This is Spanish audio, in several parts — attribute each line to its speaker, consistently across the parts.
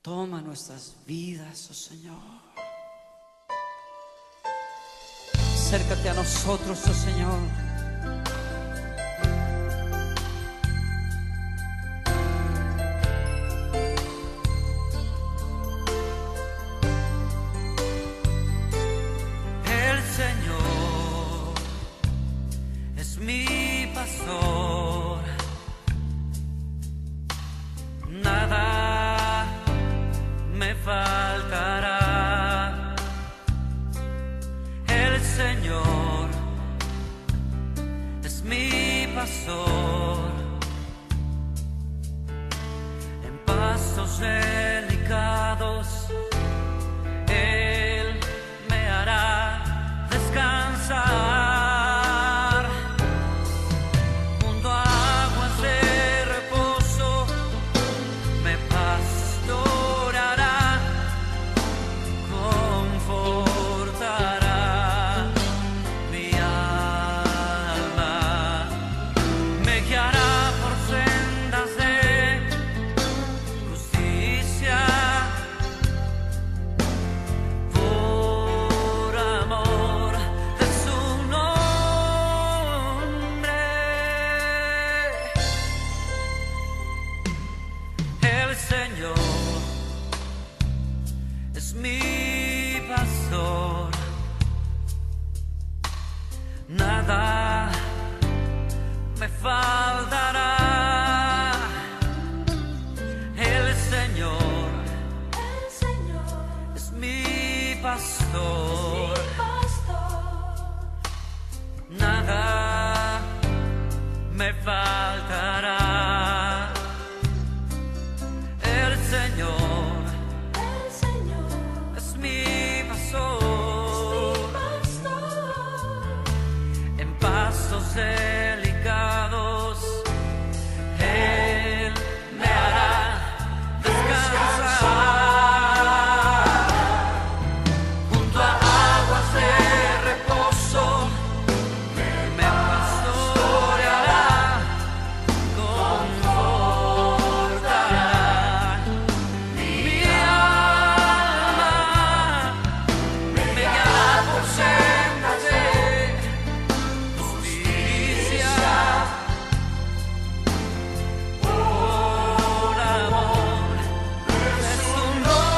Speaker 1: Toma nuestras vidas, oh Señor. Acércate a nosotros, oh Señor. El Señor es mi pastor. Nada me faltará. El Señor es mi pastor. En pastos delicados Él me hará descansar. Junto a aguas de reposo me pastoreará, confortará mi alma, me guiará por sendas de justicia, por amor de su nombre. El Señor es mi pastor. Nada me faltará. El Señor es mi pastor. Nada me faltará. El Señor es mi pastor. En pastos delicados Él me hará descansar. Junto a aguas de reposo me pastoreará, confortará mi alma, me guiará por sendas de justicia, por amor de su nombre.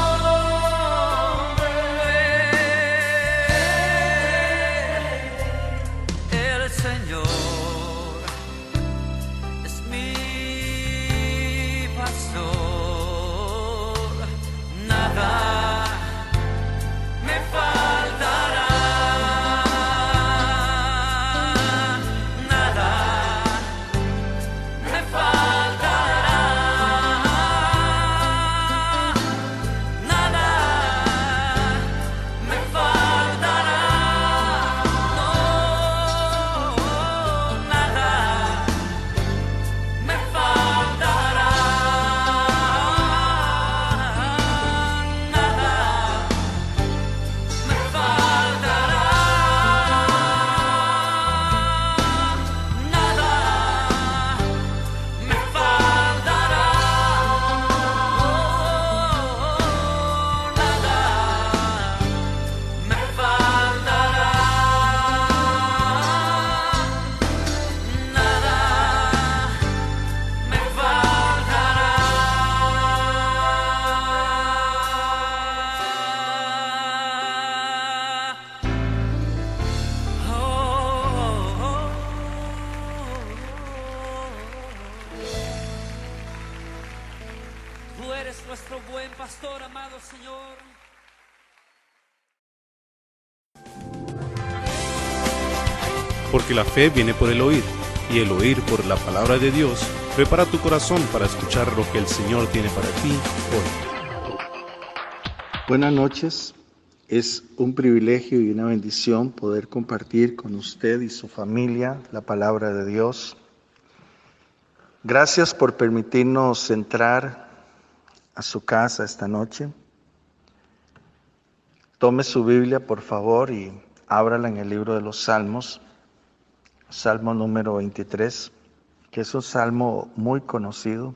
Speaker 1: El Señor es mi pastor. Nada me faltará. Nada me faltará. Nada me faltará. No, nada me faltará. Nada me faltará. Nada me faltará. Nada me faltará. Nada me faltará. Tú eres nuestro buen pastor, amado Señor.
Speaker 2: Porque la fe viene por el oír, y el oír por la palabra de Dios. Prepara tu corazón para escuchar lo que el Señor tiene para ti hoy.
Speaker 3: Buenas noches. Es un privilegio y una bendición poder compartir con usted y su familia la palabra de Dios. Gracias por permitirnos entrar a su casa esta noche. Tome su Biblia, por favor, y ábrala en el libro de los Salmos, Salmo número 23, que es un salmo muy conocido.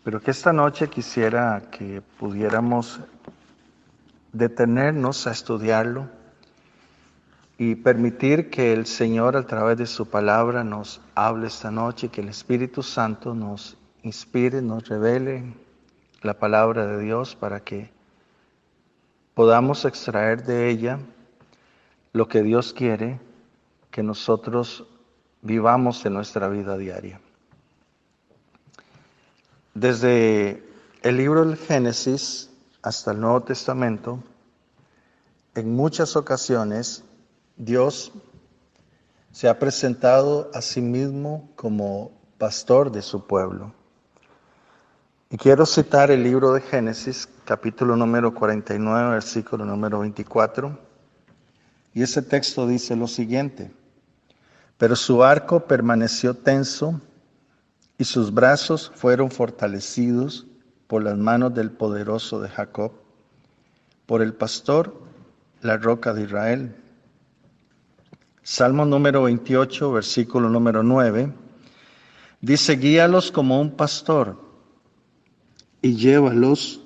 Speaker 3: pero que esta noche quisiera que pudiéramos detenernos a estudiarlo y permitir que el Señor a través de su palabra nos hable esta noche, que el Espíritu Santo nos inspire, nos revele la palabra de Dios para que podamos extraer de ella lo que Dios quiere que nosotros vivamos en nuestra vida diaria. Desde el libro del Génesis hasta el Nuevo Testamento, en muchas ocasiones Dios se ha presentado a sí mismo como pastor de su pueblo. Y quiero citar el libro de Génesis, capítulo número 49, versículo número 24. Y ese texto dice lo siguiente: pero su arco permaneció tenso y sus brazos fueron fortalecidos por las manos del poderoso de Jacob, por el pastor, la roca de Israel. Salmo número 28, versículo número 9, dice: guíalos como un pastor y llévalos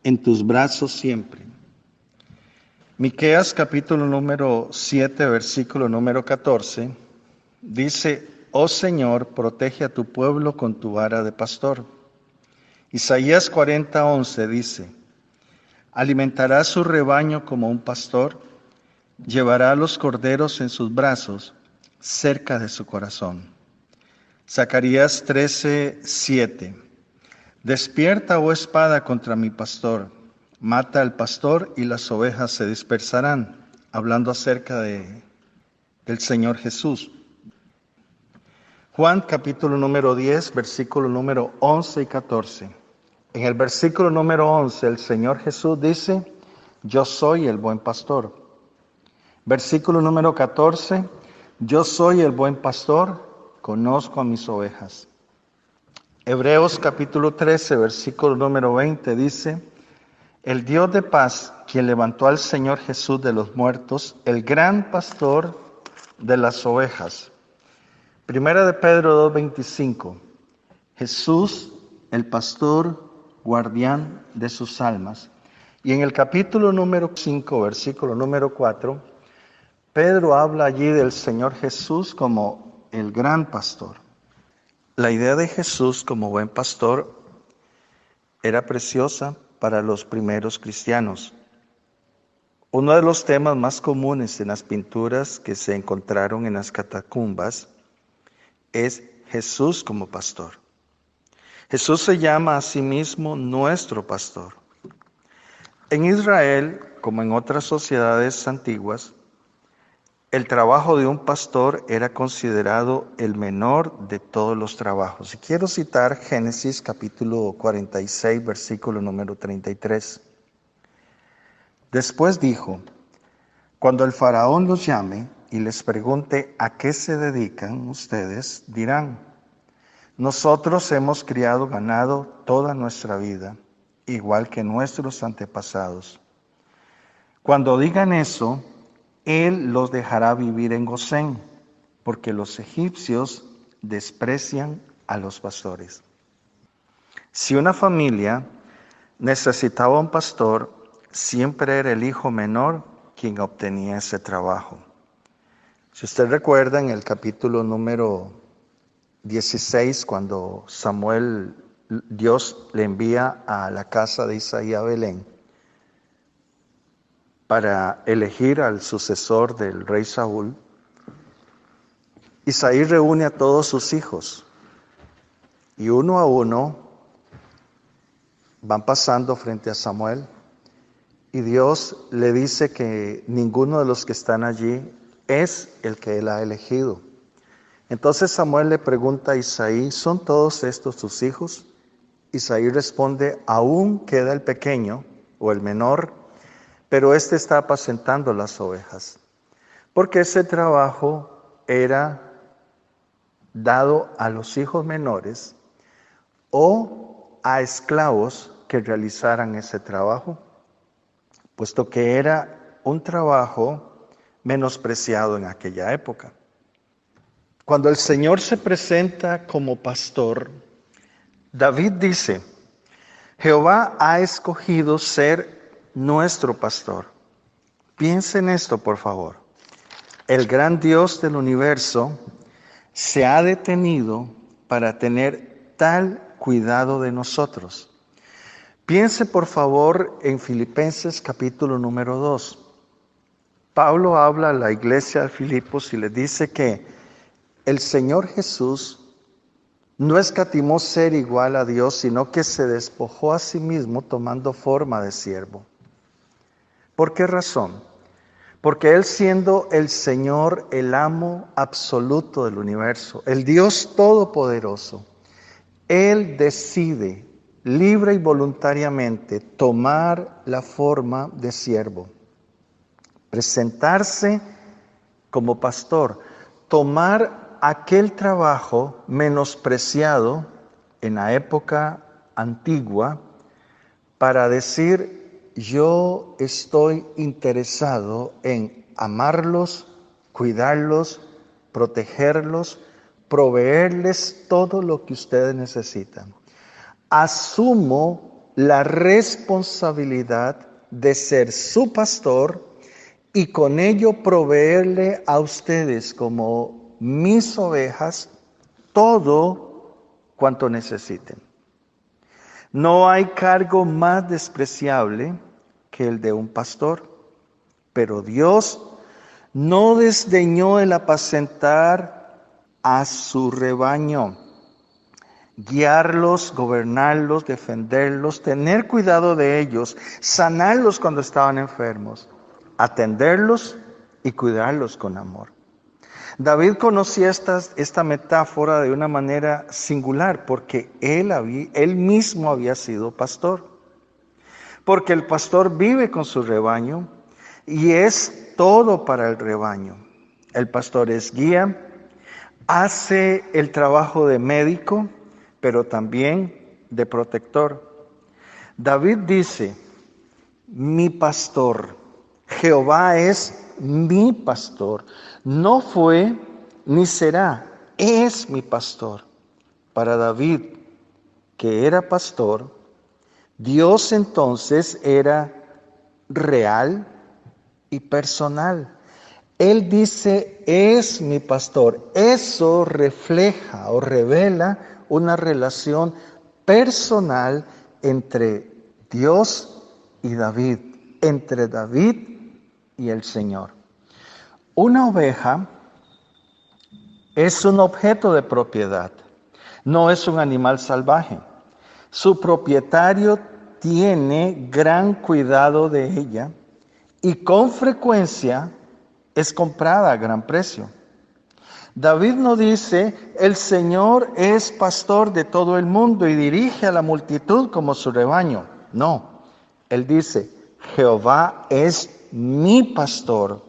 Speaker 3: en tus brazos siempre. Miqueas capítulo número 7, versículo número 14, dice: oh Señor, protege a tu pueblo con tu vara de pastor. Isaías 40, 11 dice: alimentará su rebaño como un pastor, llevará a los corderos en sus brazos, cerca de su corazón. Zacarías 13, 7. Despierta, oh espada, contra mi pastor, mata al pastor y las ovejas se dispersarán. Hablando acerca del Señor Jesús. Juan capítulo número 10, versículo número 11 y 14. En el versículo número 11 el Señor Jesús dice: yo soy el buen pastor. Versículo número 14, yo soy el buen pastor, conozco a mis ovejas. Hebreos capítulo 13, versículo número 20 dice: el Dios de paz, quien levantó al Señor Jesús de los muertos, el gran pastor de las ovejas. Primera de Pedro 2:25, Jesús, el pastor, guardián de sus almas. Y en el capítulo número 5, versículo número 4, Pedro habla allí del Señor Jesús como el gran pastor. La idea de Jesús como buen pastor era preciosa para los primeros cristianos. Uno de los temas más comunes en las pinturas que se encontraron en las catacumbas es Jesús como pastor. Jesús se llama a sí mismo nuestro pastor. En Israel, como en otras sociedades antiguas, el trabajo de un pastor era considerado el menor de todos los trabajos. Y quiero citar Génesis capítulo 46, versículo número 33. Después dijo: cuando el faraón los llame y les pregunte a qué se dedican ustedes, dirán: nosotros hemos criado ganado toda nuestra vida, igual que nuestros antepasados. Cuando digan eso, Él los dejará vivir en Gosén, porque los egipcios desprecian a los pastores. Si una familia necesitaba un pastor, siempre era el hijo menor quien obtenía ese trabajo. Si usted recuerda, en el capítulo número 16, cuando Dios le envía a la casa de Isaí a Belén para elegir al sucesor del rey Saúl, Isaí reúne a todos sus hijos y uno a uno van pasando frente a Samuel y Dios le dice que ninguno de los que están allí es el que él ha elegido. Entonces Samuel le pregunta a Isaí: ¿son todos estos tus hijos? Isaí responde: aún queda el pequeño o el menor, pero este está apacentando las ovejas. Porque ese trabajo era dado a los hijos menores o a esclavos que realizaran ese trabajo, puesto que era un trabajo menospreciado en aquella época. Cuando el Señor se presenta como pastor, David dice, Jehová ha escogido ser nuestro pastor. Piensa en esto, por favor. El gran Dios del universo se ha detenido para tener tal cuidado de nosotros. Piense, por favor, en Filipenses capítulo número 2. Pablo habla a la iglesia de Filipos y le dice que el Señor Jesús no escatimó ser igual a Dios, sino que se despojó a sí mismo tomando forma de siervo. ¿Por qué razón? Porque Él, siendo el Señor, el amo absoluto del universo, el Dios todopoderoso, Él decide libre y voluntariamente tomar la forma de siervo, presentarse como pastor, tomar aquel trabajo menospreciado en la época antigua para decir: yo estoy interesado en amarlos, cuidarlos, protegerlos, proveerles todo lo que ustedes necesitan. Asumo la responsabilidad de ser su pastor y con ello proveerle a ustedes como mis ovejas todo cuanto necesiten. No hay cargo más despreciable que el de un pastor, pero Dios no desdeñó el apacentar a su rebaño, guiarlos, gobernarlos, defenderlos, tener cuidado de ellos, sanarlos cuando estaban enfermos, atenderlos y cuidarlos con amor. David conocía esta metáfora de una manera singular porque él mismo había sido pastor. Porque el pastor vive con su rebaño y es todo para el rebaño. El pastor es guía, hace el trabajo de médico, pero también de protector. David dice: mi pastor, Jehová es mi pastor. No fue ni será, es mi pastor. Para David, que era pastor, Dios entonces era real y personal. Él dice: es mi pastor. Eso refleja o revela una relación personal entre Dios y David, entre David y el Señor. Una oveja es un objeto de propiedad, no es un animal salvaje. Su propietario tiene gran cuidado de ella y con frecuencia es comprada a gran precio. David no dice: el Señor es pastor de todo el mundo y dirige a la multitud como su rebaño. No, él dice: Jehová es mi pastor,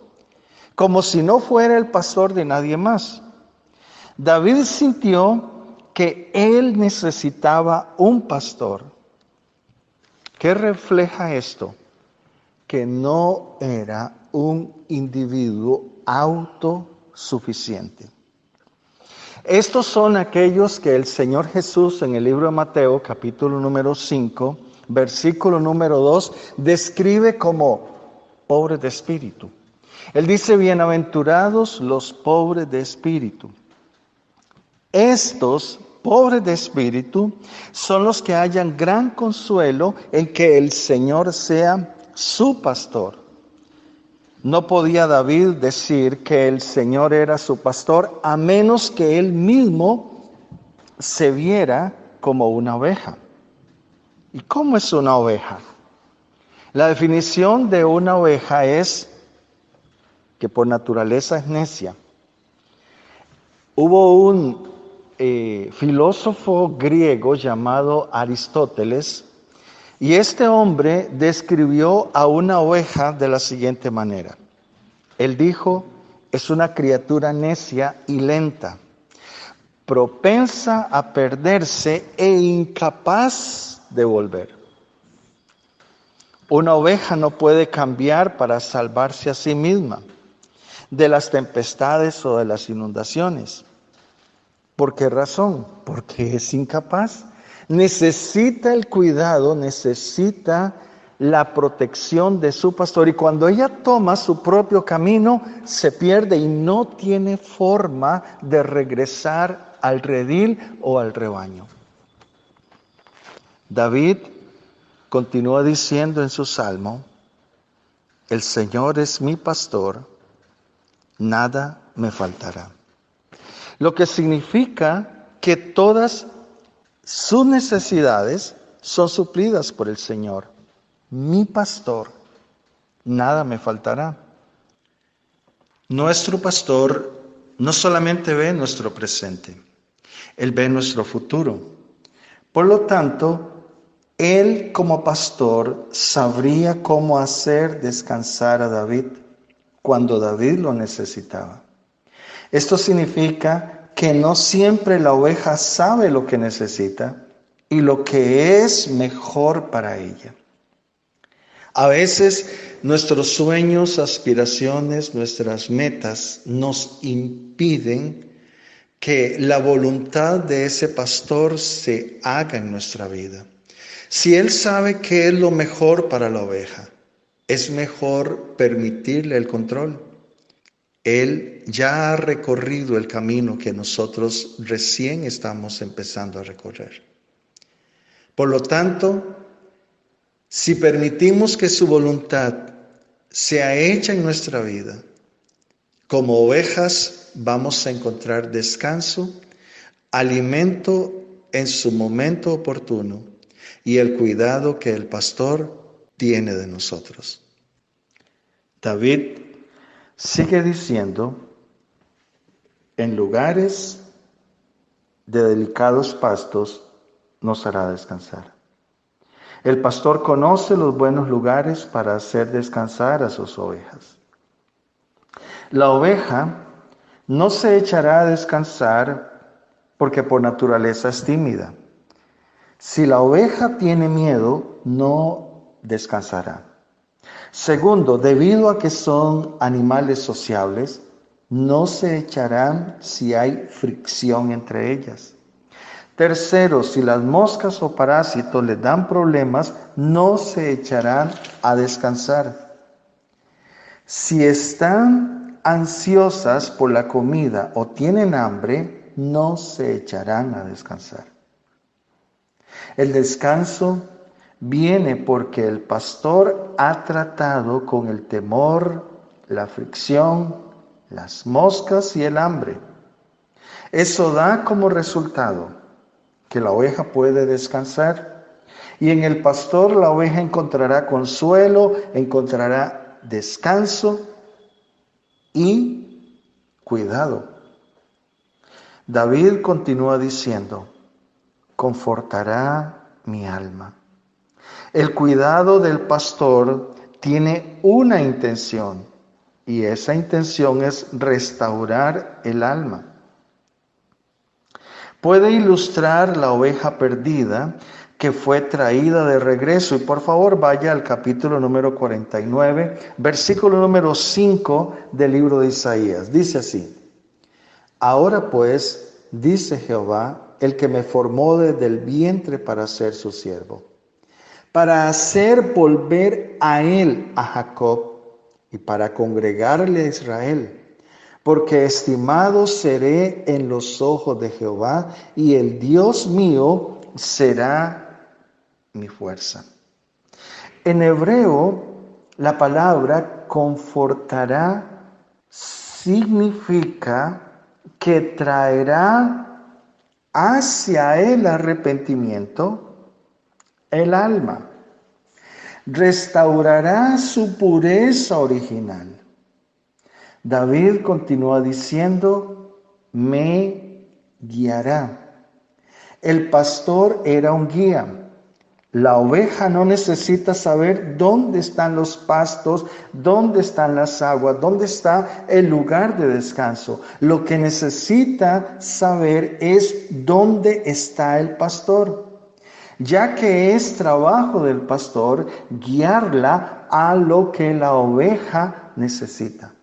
Speaker 3: como si no fuera el pastor de nadie más. David sintió que él necesitaba un pastor. ¿Qué refleja esto? Que no era un individuo autosuficiente. Estos son aquellos que el Señor Jesús en el libro de Mateo, capítulo número 5, versículo número 2, describe como pobres de espíritu. Él dice: bienaventurados los pobres de espíritu. Estos pobres de espíritu son los que hallan gran consuelo en que el Señor sea su pastor. No podía David decir que el Señor era su pastor a menos que él mismo se viera como una oveja. ¿Y cómo es una oveja? La definición de una oveja es que por naturaleza es necia. Hubo un filósofo griego llamado Aristóteles, y este hombre describió a una oveja de la siguiente manera. Él dijo: es una criatura necia y lenta, propensa a perderse e incapaz de volver. Una oveja no puede cambiar para salvarse a sí misma de las tempestades o de las inundaciones. ¿Por qué razón? Porque es incapaz. necesita el cuidado, necesita la protección de su pastor. Y cuando ella toma su propio camino, se pierde y no tiene forma de regresar al redil o al rebaño. David continúa diciendo en su salmo: el Señor es mi pastor, nada me faltará. Lo que significa que todas sus necesidades son suplidas por el Señor. Mi pastor, nada me faltará. Nuestro pastor no solamente ve nuestro presente, Él ve nuestro futuro. Por lo tanto, Él como pastor sabría cómo hacer descansar a David cuando David lo necesitaba. Esto significa que no siempre la oveja sabe lo que necesita y lo que es mejor para ella. A veces nuestros sueños, aspiraciones, nuestras metas nos impiden que la voluntad de ese pastor se haga en nuestra vida. Si Él sabe qué es lo mejor para la oveja, es mejor permitirle el control. Él ya ha recorrido el camino que nosotros recién estamos empezando a recorrer. Por lo tanto, si permitimos que su voluntad sea hecha en nuestra vida, como ovejas vamos a encontrar descanso, alimento en su momento oportuno y el cuidado que el pastor tiene de nosotros. David sigue diciendo: en lugares de delicados pastos nos hará descansar. El pastor conoce los buenos lugares para hacer descansar a sus ovejas. La oveja no se echará a descansar porque por naturaleza es tímida. Si la oveja tiene miedo, no descansará. Segundo, debido a que son animales sociables, no se echarán si hay fricción entre ellas. Tercero, si las moscas o parásitos les dan problemas, no se echarán a descansar. Si están ansiosas por la comida o tienen hambre, no se echarán a descansar. El descanso viene porque el pastor ha tratado con el temor, la fricción, las moscas y el hambre. Eso da como resultado que la oveja puede descansar, y en el pastor la oveja encontrará consuelo, encontrará descanso y cuidado. David continúa diciendo: confortará mi alma. El cuidado del pastor tiene una intención, y esa intención es restaurar el alma. Puede ilustrar la oveja perdida que fue traída de regreso. Y por favor vaya al capítulo número 49, versículo número 5 del libro de Isaías. Dice así: ahora pues, dice Jehová, el que me formó desde el vientre para ser su siervo, para hacer volver a él a Jacob y para congregarle a Israel. Porque estimado seré en los ojos de Jehová, y el Dios mío será mi fuerza. En hebreo, la palabra confortará significa que traerá hacia el arrepentimiento el alma. Restaurará su pureza original. David continúa diciendo: me guiará. El pastor era un guía. La oveja no necesita saber dónde están los pastos, dónde están las aguas, dónde está el lugar de descanso. Lo que necesita saber es dónde está el pastor, ya que es trabajo del pastor guiarla a lo que la oveja necesita.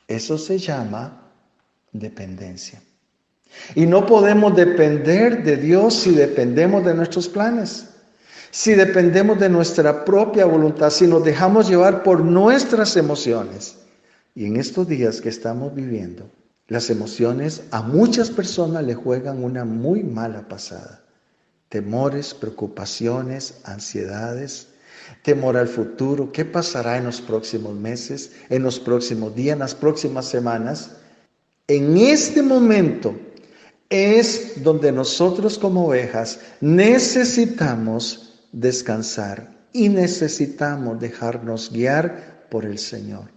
Speaker 3: Eso se llama dependencia. Y no podemos depender de Dios si dependemos de nuestros planes, si dependemos de nuestra propia voluntad, si nos dejamos llevar por nuestras emociones. Y en estos días que estamos viviendo, las emociones a muchas personas le juegan una muy mala pasada. Temores, preocupaciones, ansiedades, temor al futuro. ¿Qué pasará en los próximos meses, en los próximos días, en las próximas semanas? En este momento es donde nosotros como ovejas necesitamos descansar y necesitamos dejarnos guiar por el Señor.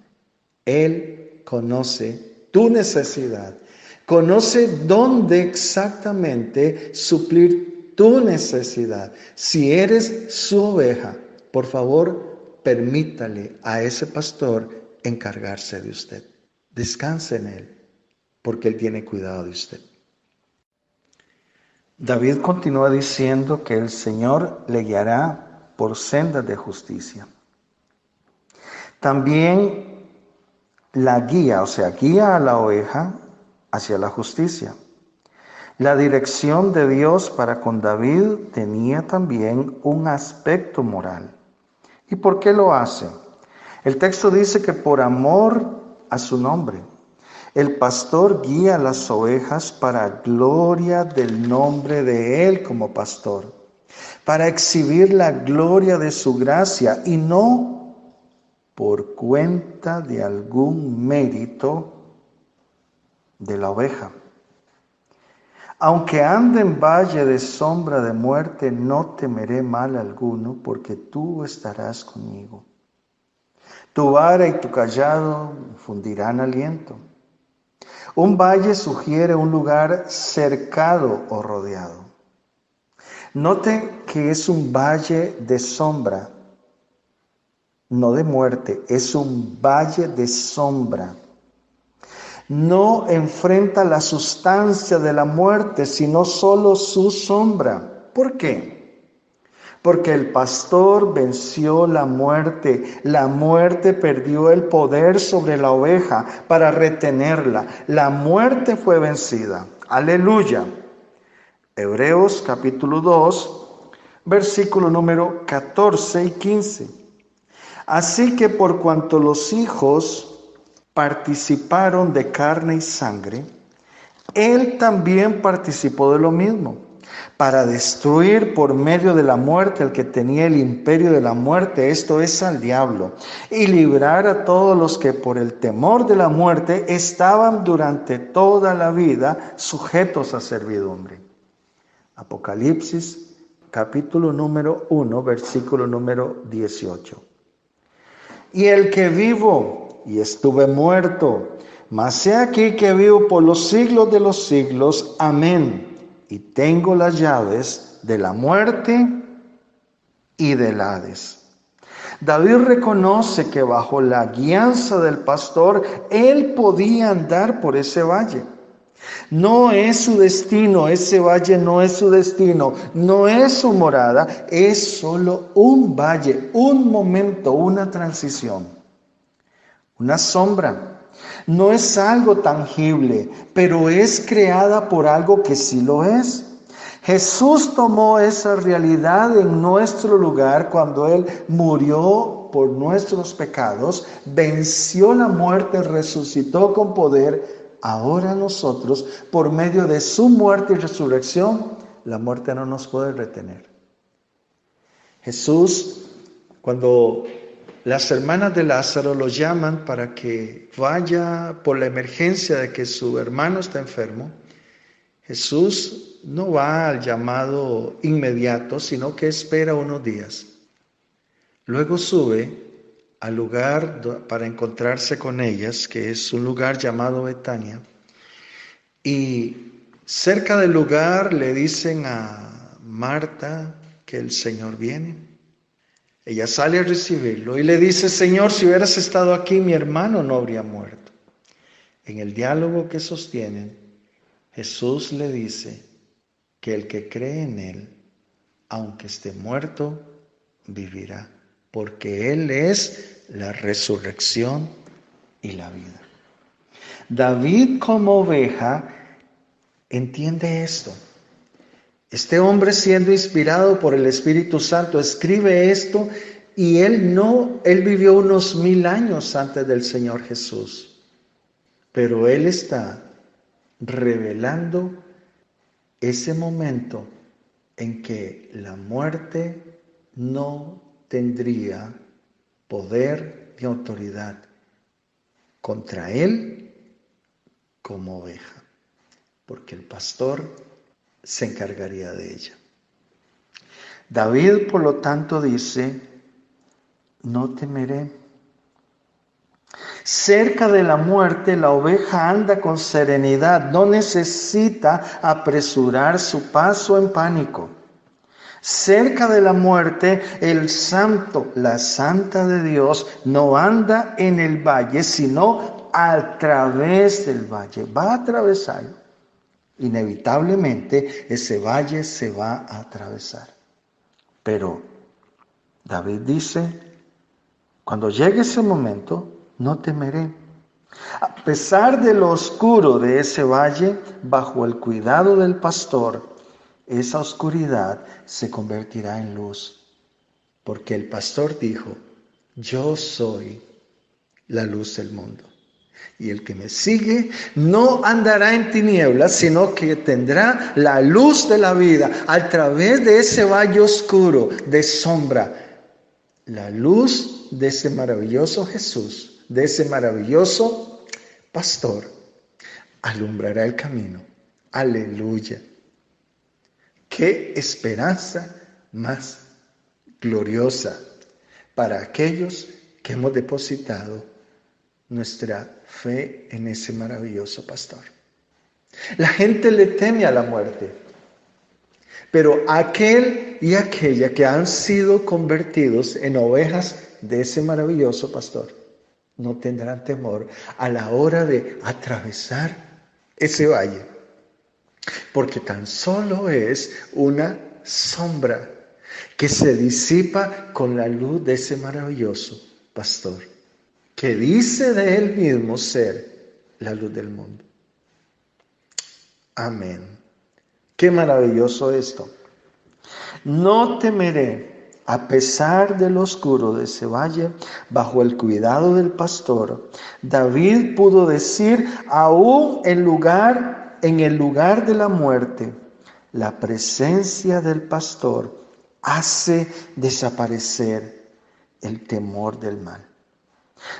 Speaker 3: Él conoce tu necesidad, conoce dónde exactamente suplir tu necesidad. Si eres su oveja, por favor, permítale a ese pastor encargarse de usted. Descanse en él, porque él tiene cuidado de usted. David continúa diciendo que el Señor le guiará por sendas de justicia. También la guía, o sea, guía a la oveja hacia la justicia. La dirección de Dios para con David tenía también un aspecto moral. ¿Y por qué lo hace? El texto dice que por amor a su nombre. El pastor guía a las ovejas para gloria del nombre de Él como pastor, para exhibir la gloria de su gracia y no por cuenta de algún mérito de la oveja. Aunque ande en valle de sombra de muerte, no temeré mal alguno, porque tú estarás conmigo. Tu vara y tu cayado fundirán aliento. Un valle sugiere un lugar cercado o rodeado. Note que es un valle de sombra, no de muerte, es un valle de sombra. No enfrenta la sustancia de la muerte, sino solo su sombra. ¿Por qué? Porque el pastor venció la muerte. La muerte perdió el poder sobre la oveja para retenerla. La muerte fue vencida. Aleluya. Hebreos capítulo 2, versículo número 14 y 15. Así que por cuanto los hijos participaron de carne y sangre, él también participó de lo mismo, para destruir por medio de la muerte al que tenía el imperio de la muerte, esto es al diablo, y librar a todos los que por el temor de la muerte estaban durante toda la vida sujetos a servidumbre. Apocalipsis capítulo número 1, versículo número 18. Y el que vivo y estuve muerto, mas he aquí que vivo por los siglos de los siglos. Amén. Y tengo las llaves de la muerte y del Hades. David reconoce que bajo la guianza del pastor, él podía andar por ese valle. No es su destino, ese valle no es su destino, no es su morada, es solo un valle, un momento, una transición, una sombra. No es algo tangible, pero es creada por algo que sí lo es. Jesús tomó esa realidad en nuestro lugar cuando Él murió por nuestros pecados, venció la muerte, resucitó con poder. Ahora nosotros, por medio de su muerte y resurrección, la muerte no nos puede retener. Jesús, cuando las hermanas de Lázaro lo llaman para que vaya por la emergencia de que su hermano está enfermo, Jesús no va al llamado inmediato, sino que espera unos días. Luego sube al lugar para encontrarse con ellas, que es un lugar llamado Betania, y cerca del lugar le dicen a Marta que el Señor viene. Ella sale a recibirlo y le dice: Señor, si hubieras estado aquí, mi hermano no habría muerto. En el diálogo que sostienen, Jesús le dice que el que cree en Él, aunque esté muerto, vivirá, porque Él es la resurrección y la vida. David como oveja entiende esto. Este hombre, siendo inspirado por el Espíritu Santo, escribe esto, y él vivió unos 1000 años antes del Señor Jesús. Pero él está revelando ese momento en que la muerte no tendría poder ni autoridad contra él como oveja, porque el pastor se encargaría de ella. David, por lo tanto, dice: no temeré. Cerca de la muerte, la oveja anda con serenidad, no necesita apresurar su paso en pánico. Cerca de la muerte, el santo, la santa de Dios, no anda en el valle, sino a través del valle. Va a atravesarlo. Inevitablemente, ese valle se va a atravesar. Pero David dice: cuando llegue ese momento, no temeré. A pesar de lo oscuro de ese valle, bajo el cuidado del pastor, esa oscuridad se convertirá en luz. Porque el pastor dijo: yo soy la luz del mundo. Y el que me sigue no andará en tinieblas, sino que tendrá la luz de la vida. A través de ese valle oscuro de sombra, la luz de ese maravilloso Jesús, de ese maravilloso pastor, alumbrará el camino. Aleluya. Qué esperanza más gloriosa para aquellos que hemos depositado nuestra fe en ese maravilloso pastor. La gente le teme a la muerte, pero aquel y aquella que han sido convertidos en ovejas de ese maravilloso pastor no tendrán temor a la hora de atravesar ese valle, porque tan solo es una sombra que se disipa con la luz de ese maravilloso pastor, que dice de él mismo ser la luz del mundo. Amén. Qué maravilloso esto. No temeré, a pesar del oscuro de ese valle, bajo el cuidado del pastor. David pudo decir, aún en el lugar de la muerte, la presencia del pastor hace desaparecer el temor del mal.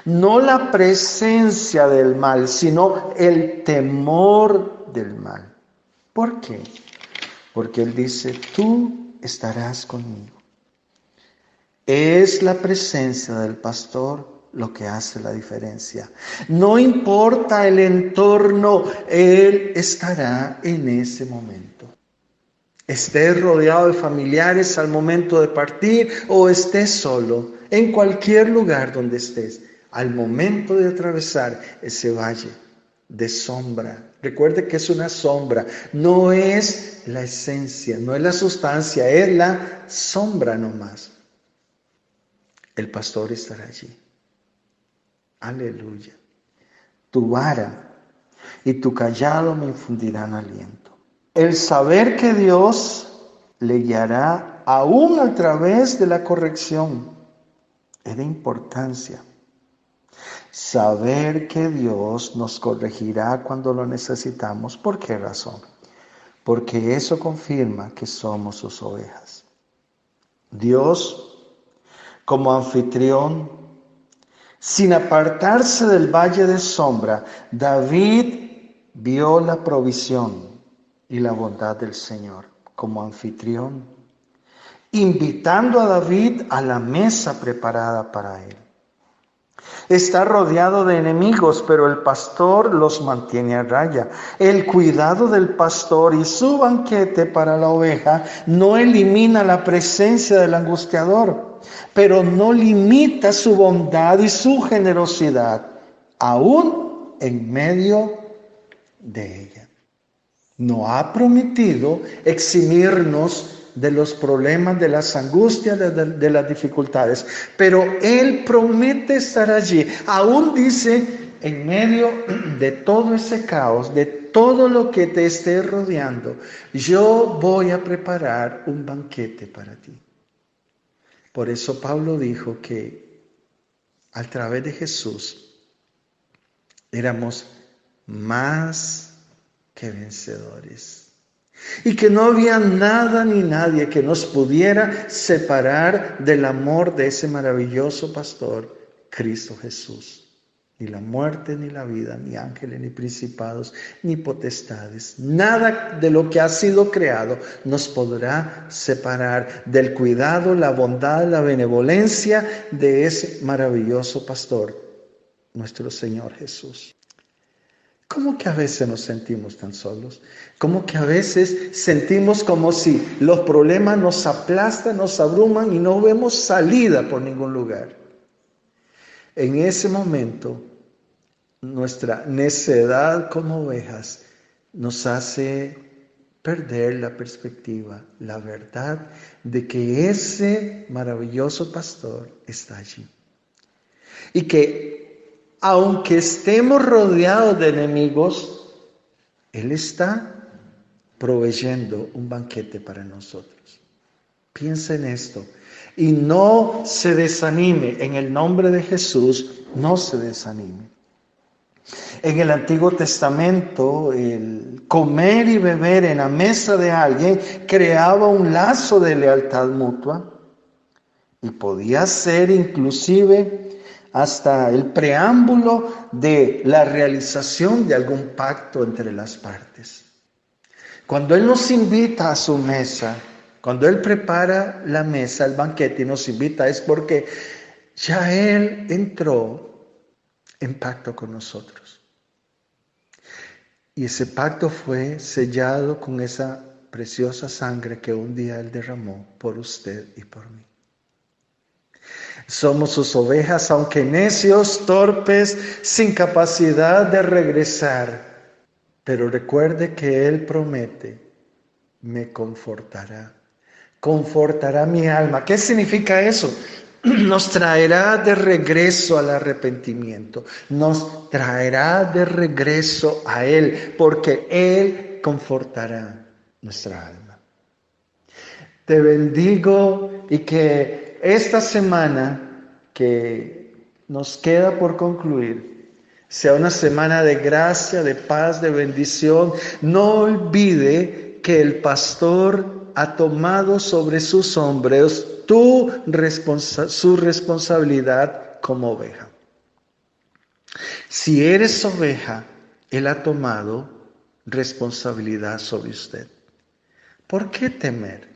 Speaker 3: No la presencia del mal, sino el temor del mal. ¿Por qué? Porque él dice, tú estarás conmigo. Es la presencia del pastor lo que hace la diferencia. No importa el entorno, él estará en ese momento. Estés rodeado de familiares al momento de partir o estés solo, en cualquier lugar donde estés, al momento de atravesar ese valle de sombra. Recuerde que es una sombra, no es la esencia, no es la sustancia, es la sombra nomás. El pastor estará allí. Aleluya. Tu vara y tu cayado me infundirán aliento. El saber que Dios le guiará aún a través de la corrección es de importancia. Saber que Dios nos corregirá cuando lo necesitamos. ¿Por qué razón? Porque eso confirma que somos sus ovejas. Dios, como anfitrión, sin apartarse del valle de sombra, David vio la provisión y la bondad del Señor como anfitrión, invitando a David a la mesa preparada para él. Está rodeado de enemigos, pero el pastor los mantiene a raya. El cuidado del pastor y su banquete para la oveja no elimina la presencia del angustiador, pero no limita su bondad y su generosidad, aún en medio de ella. No ha prometido eximirnos de los problemas, de las angustias, de las dificultades, pero Él promete estar allí. Aún dice, en medio de todo ese caos, de todo lo que te esté rodeando, yo voy a preparar un banquete para ti. Por eso Pablo dijo que a través de Jesús éramos más que vencedores. Y que no había nada ni nadie que nos pudiera separar del amor de ese maravilloso pastor, Cristo Jesús. Ni la muerte, ni la vida, ni ángeles, ni principados, ni potestades. Nada de lo que ha sido creado nos podrá separar del cuidado, la bondad, la benevolencia de ese maravilloso pastor, nuestro Señor Jesús. ¿Cómo que a veces nos sentimos tan solos? ¿Cómo que a veces sentimos como si los problemas nos aplastan, nos abruman y no vemos salida por ningún lugar? En ese momento, nuestra necedad como ovejas nos hace perder la perspectiva, la verdad de que ese maravilloso pastor está allí. Y que aunque estemos rodeados de enemigos, Él está proveyendo un banquete para nosotros. Piensa en esto y no se desanime. En el nombre de Jesús, no se desanime. En el Antiguo Testamento, el comer y beber en la mesa de alguien creaba un lazo de lealtad mutua y podía ser inclusive hasta el preámbulo de la realización de algún pacto entre las partes. Cuando Él nos invita a su mesa, cuando Él prepara la mesa, el banquete y nos invita, es porque ya Él entró en pacto con nosotros. Y ese pacto fue sellado con esa preciosa sangre que un día Él derramó por usted y por mí. Somos sus ovejas, aunque necios, torpes, sin capacidad de regresar. Pero recuerde que Él promete, me confortará. Confortará mi alma. ¿Qué significa eso? Nos traerá de regreso al arrepentimiento. Nos traerá de regreso a Él, porque Él confortará nuestra alma. Te bendigo y que esta semana que nos queda por concluir sea una semana de gracia, de paz, de bendición. No olvide que el pastor ha tomado sobre sus hombros su responsabilidad como oveja. Si eres oveja, Él ha tomado responsabilidad sobre usted. ¿Por qué temer?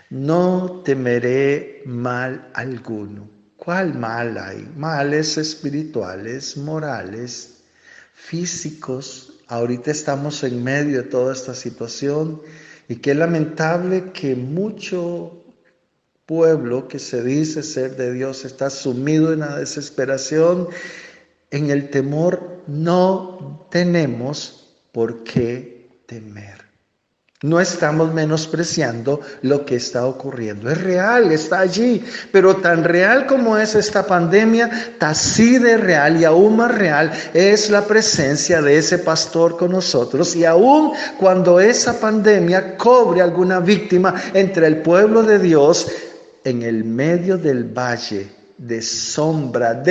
Speaker 3: No temeré mal alguno. ¿Cuál mal hay? Males espirituales, morales, físicos. Ahorita estamos en medio de toda esta situación y qué lamentable que mucho pueblo que se dice ser de Dios está sumido en la desesperación, en el temor. No tenemos por qué temer. No estamos menospreciando lo que está ocurriendo. Es real, está allí. Pero tan real como es esta pandemia, así de real y aún más real es la presencia de ese pastor con nosotros. Y aún cuando esa pandemia cobre alguna víctima entre el pueblo de Dios, en el medio del valle de sombra,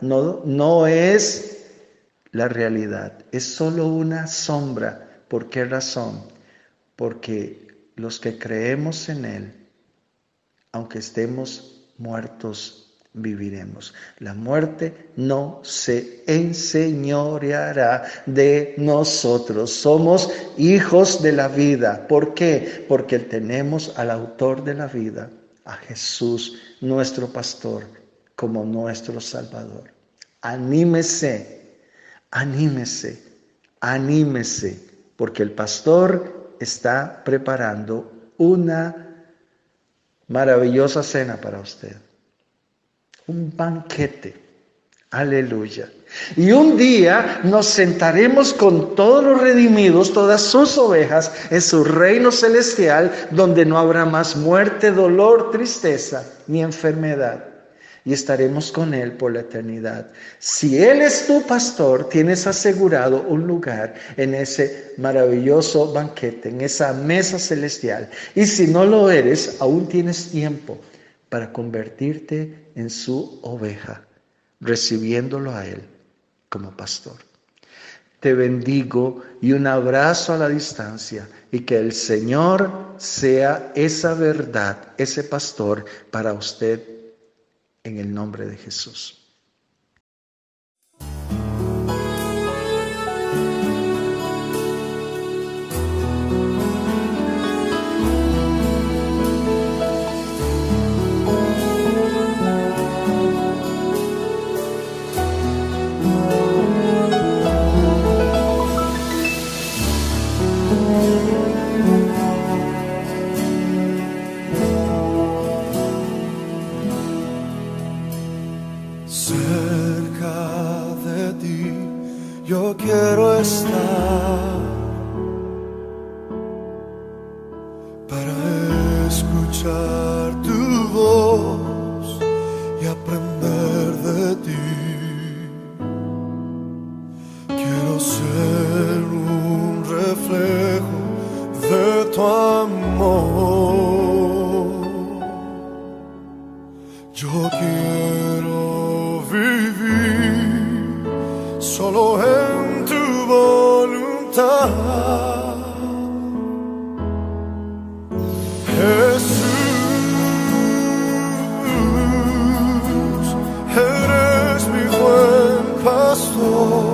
Speaker 3: no es la realidad. Es solo una sombra. ¿Por qué razón? Porque los que creemos en Él, aunque estemos muertos, viviremos. La muerte no se enseñoreará de nosotros. Somos hijos de la vida. ¿Por qué? Porque tenemos al autor de la vida, a Jesús, nuestro pastor, como nuestro Salvador. Anímese, anímese, anímese. Porque el pastor está preparando una maravillosa cena para usted. Un banquete. Aleluya. Y un día nos sentaremos con todos los redimidos, todas sus ovejas, en su reino celestial, donde no habrá más muerte, dolor, tristeza, ni enfermedad. y estaremos con Él por la eternidad. Si Él es tu pastor, tienes asegurado un lugar en ese maravilloso banquete, en esa mesa celestial. Y si no lo eres, aún tienes tiempo para convertirte en su oveja, recibiéndolo a Él como pastor. Te bendigo y un abrazo a la distancia, y que el Señor sea esa verdad, ese pastor para usted, en el nombre de Jesús.
Speaker 4: Cerca de ti yo quiero estar para escuchar tu voz y aprender de ti. Quiero ser un reflejo de tu amor. Yo quiero vivir solo en tu voluntad. Jesús, eres mi buen pastor.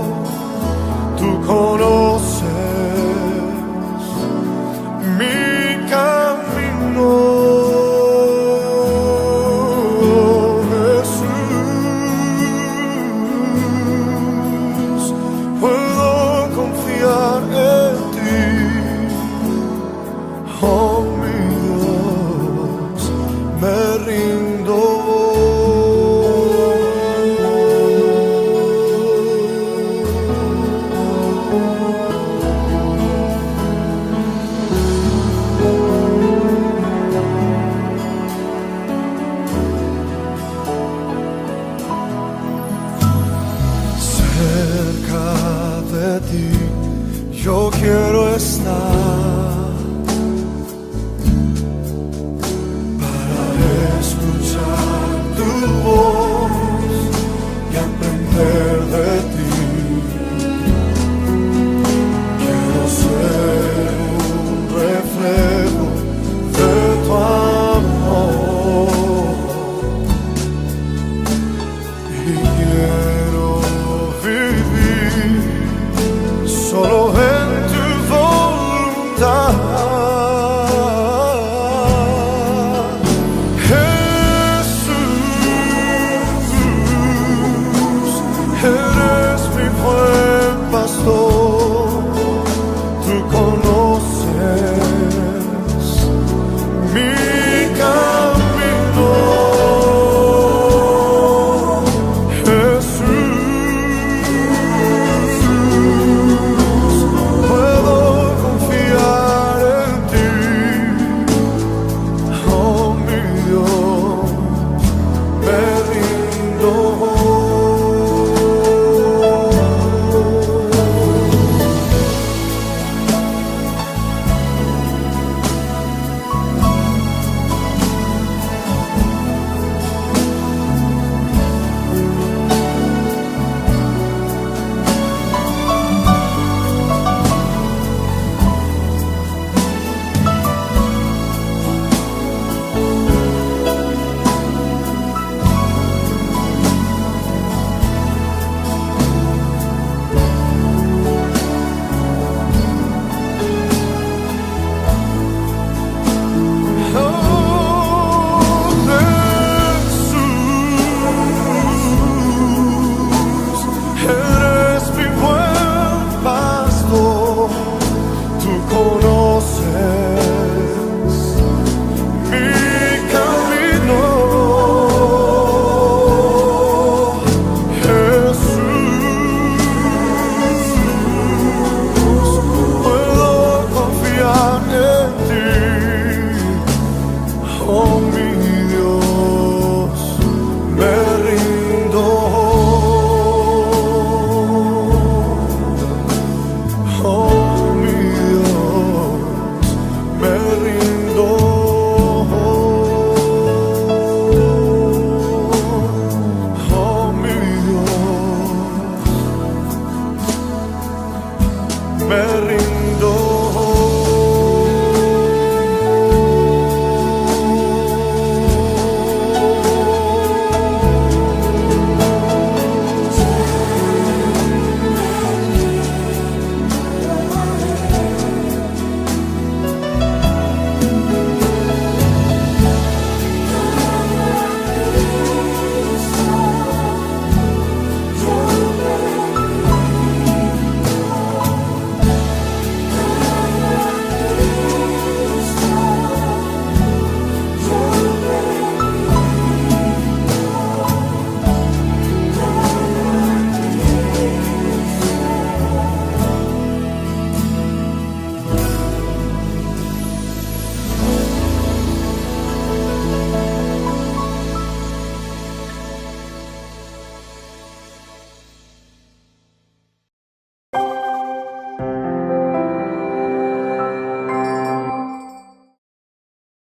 Speaker 4: Tú conoces mi camino. Oh mi Dios, me rindo. Cerca de ti yo quiero estar para escuchar tu voz y aprender de ti. Quiero ser un reflejo de tu amor y quiero vivir solo